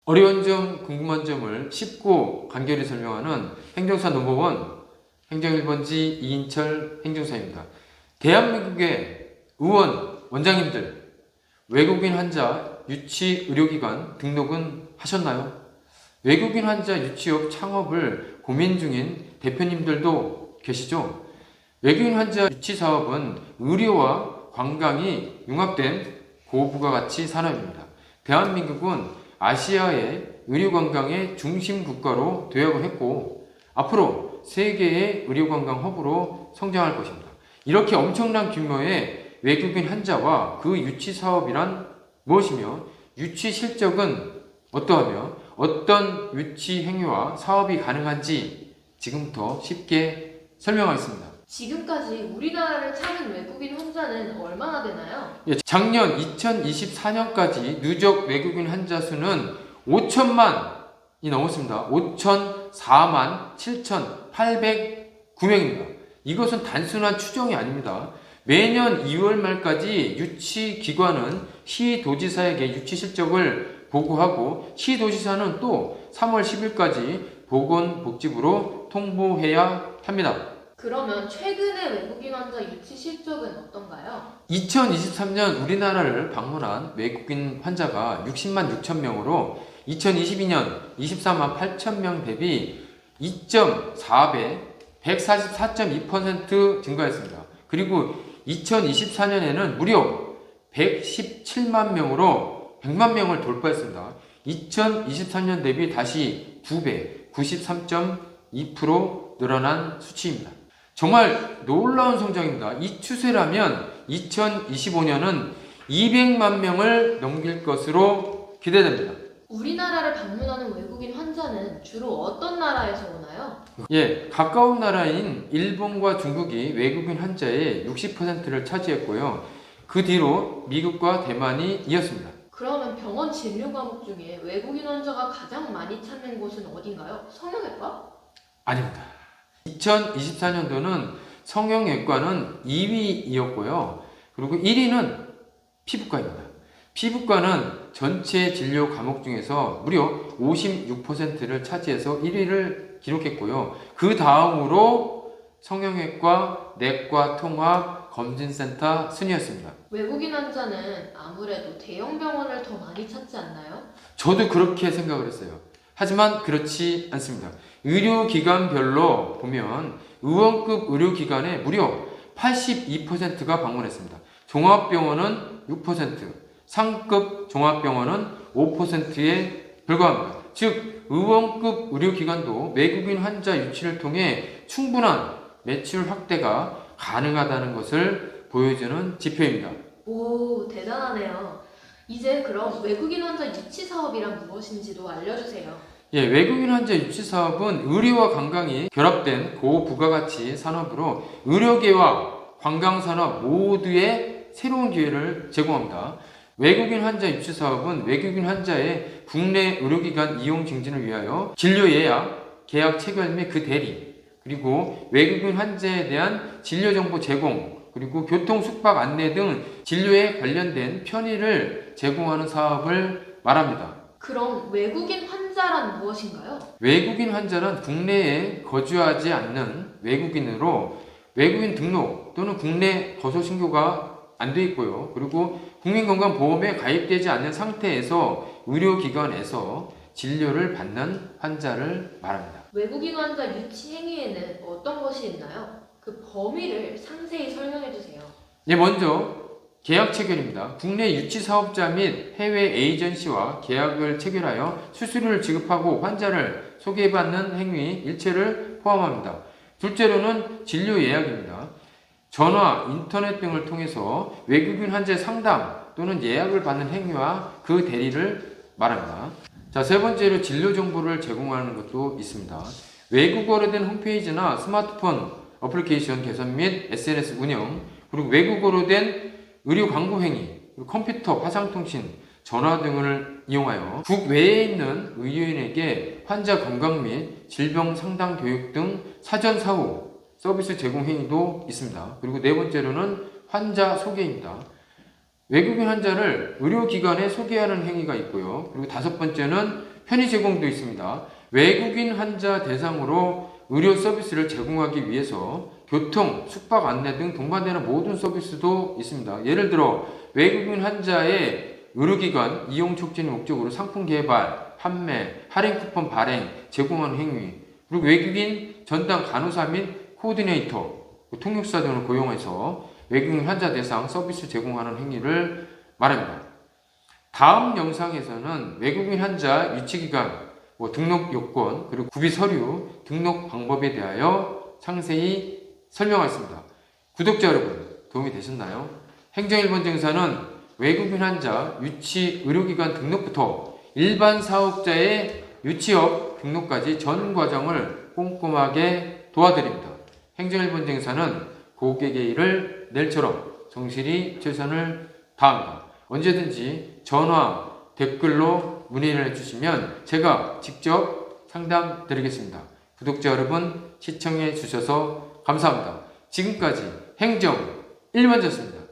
어려운 점, 궁금한 점을 쉽고 간결히 설명하는 행정사 넘버원 행정1번지 이인철 행정사입니다. 대한민국의 의원, 원장님들, 외국인 환자 유치 의료기관 등록은 하셨나요? 외국인 환자 유치업 창업을 고민 중인 대표님들도 계시죠? 외국인 환자 유치 사업은 의료와 관광이 융합된 고부가가치 산업입니다. 대한민국은 아시아의 의료관광의 중심 국가로 도약을 했고 앞으로 세계의 의료관광 허브로 성장할 것입니다. 이렇게 엄청난 규모의 외국인 환자와 그 유치 사업이란 무엇이며 유치 실적은 어떠하며 어떤 유치 행위와 사업이 가능한지 지금부터 쉽게 설명하겠습니다. 지금까지 우리나라를 찾은 외국인 환자는 얼마나 되나요? 작년 2024년까지 누적 외국인 환자 수는 5천만이 넘었습니다. 5,004만 7,809명입니다. 이것은 단순한 추정이 아닙니다. 매년 2월 말까지 유치기관은 시도지사에게 유치 실적을 보고하고 시도지사는 또 3월 10일까지 보건복지부로 통보해야 합니다. 그러면 최근의 외국인 환자 유치 실적은 어떤가요? 2023년 우리나라를 방문한 외국인 환자가 60만 6천 명으로 2022년 24만 8천 명 대비 2.4배 144.2% 증가했습니다. 그리고 2024년에는 무려 117만 명으로 100만 명을 돌파했습니다. 2023년 대비 다시 2배 93.2% 늘어난 수치입니다. 정말 놀라운 성장입니다. 이 추세라면 2025년은 200만 명을 넘길 것으로 기대됩니다. 우리나라를 방문하는 외국인 환자는 주로 어떤 나라에서 오나요? 가까운 나라인 일본과 중국이 외국인 환자의 60%를 차지했고요. 그 뒤로 미국과 대만이 이었습니다. 그러면 병원 진료 과목 중에 외국인 환자가 가장 많이 찾는 곳은 어딘가요? 성형외과? 아닙니다. 2024년도는 성형외과는 2위이었고요. 그리고 1위는 피부과입니다. 피부과는 전체 진료 과목 중에서 무려 56%를 차지해서 1위를 기록했고요. 그 다음으로 성형외과, 내과, 통합, 검진센터 순이었습니다. 외국인 환자는 아무래도 대형 병원을 더 많이 찾지 않나요? 저도 그렇게 생각을 했어요. 하지만 그렇지 않습니다. 의료기관별로 보면 의원급 의료기관에 무려 82%가 방문했습니다. 종합병원은 6%, 상급 종합병원은 5%에 불과합니다. 즉, 의원급 의료기관도 외국인 환자 유치를 통해 충분한 매출 확대가 가능하다는 것을 보여주는 지표입니다. 오, 대단하네요. 이제 그럼 외국인 환자 유치 사업이란 무엇인지도 알려주세요. 외국인 환자 유치 사업은 의료와 관광이 결합된 고부가가치 산업으로 의료계와 관광산업 모두에 새로운 기회를 제공합니다. 외국인 환자 유치 사업은 외국인 환자의 국내 의료기관 이용 증진을 위하여 진료 예약, 계약 체결 및 그 대리, 그리고 외국인 환자에 대한 진료 정보 제공, 그리고 교통 숙박 안내 등 진료에 관련된 편의를 제공하는 사업을 말합니다. 그럼 외국인 환자란 무엇인가요? 외국인 환자는 국내에 거주하지 않는 외국인으로 외국인 등록 또는 국내 거소 신고가 안 돼 있고요. 그리고 국민건강보험에 가입되지 않는 상태에서 의료기관에서 진료를 받는 환자를 말합니다. 외국인 환자 유치 행위에는 어떤 것이 있나요? 그 범위를 상세히 설명해 주세요. 먼저 계약 체결입니다. 국내 유치 사업자 및 해외 에이전시와 계약을 체결하여 수수료를 지급하고 환자를 소개받는 행위 일체를 포함합니다. 둘째로는 진료 예약입니다. 전화, 인터넷 등을 통해서 외국인 환자의 상담 또는 예약을 받는 행위와 그 대리를 말합니다. 세 번째로 진료 정보를 제공하는 것도 있습니다. 외국어로 된 홈페이지나 스마트폰 어플리케이션 개선 및 SNS 운영, 그리고 외국어로 된 의료 광고 행위, 컴퓨터, 화상통신, 전화 등을 이용하여 국외에 있는 의료인에게 환자 건강 및 질병 상담 교육 등 사전 사후 서비스 제공 행위도 있습니다. 그리고 네 번째로는 환자 소개입니다. 외국인 환자를 의료기관에 소개하는 행위가 있고요. 그리고 5번째는 편의 제공도 있습니다. 외국인 환자 대상으로 의료 서비스를 제공하기 위해서 교통, 숙박 안내 등 동반되는 모든 서비스도 있습니다. 예를 들어 외국인 환자의 의료기관 이용 촉진 목적으로 상품 개발, 판매, 할인 쿠폰 발행, 제공하는 행위, 그리고 외국인 전담 간호사 및 코디네이터, 통역사 등을 고용해서 외국인 환자 대상 서비스 제공하는 행위를 말합니다. 다음 영상에서는 외국인 환자 유치기간, 등록 요건, 그리고 구비 서류, 등록 방법에 대하여 상세히 설명하겠습니다. 구독자 여러분, 도움이 되셨나요? 행정 1번 증사는 외국인 환자 유치 의료기관 등록부터 일반 사업자의 유치업 등록까지 전 과정을 꼼꼼하게 도와드립니다. 행정 1번 증사는 고객의 일을 내일처럼 성실히 최선을 다합니다. 언제든지 전화, 댓글로 문의를 해주시면 제가 직접 상담 드리겠습니다. 구독자 여러분 시청해 주셔서 감사합니다. 지금까지 행정 1번이었습니다.